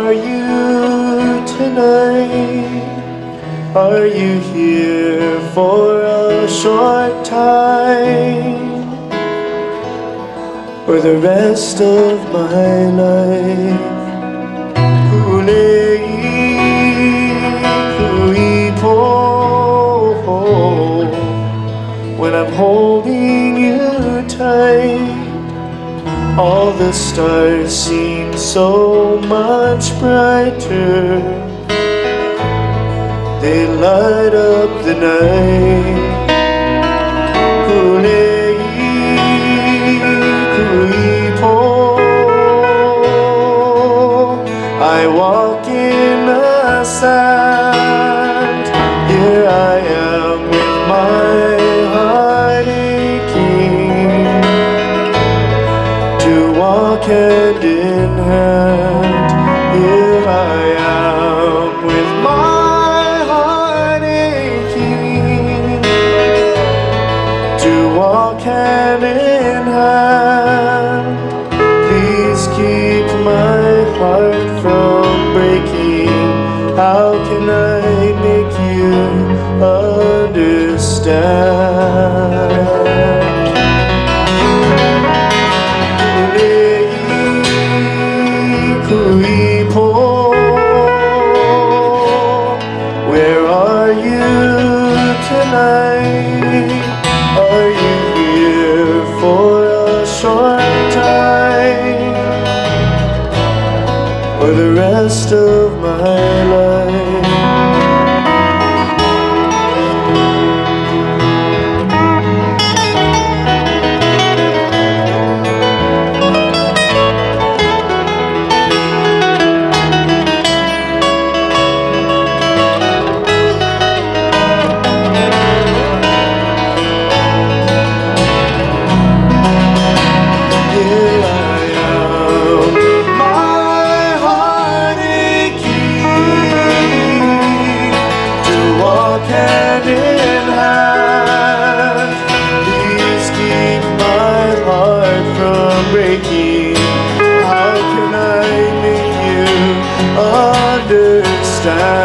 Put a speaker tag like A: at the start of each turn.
A: are you tonight? Are you here for a short time, or the rest of my life? When I'm holding you tight, all the stars seem so much brighter. They light up the night. I walk in the sand. Here I am with my heart aching, to walk hand in hand. Here I am with my heart aching, to walk hand in hand. Please keep my heart from breaking. How can I make you understand? Where are you tonight? Are you here for a short time, or the rest of my life? Hand in hand, please keep my heart from breaking. How can I make you understand?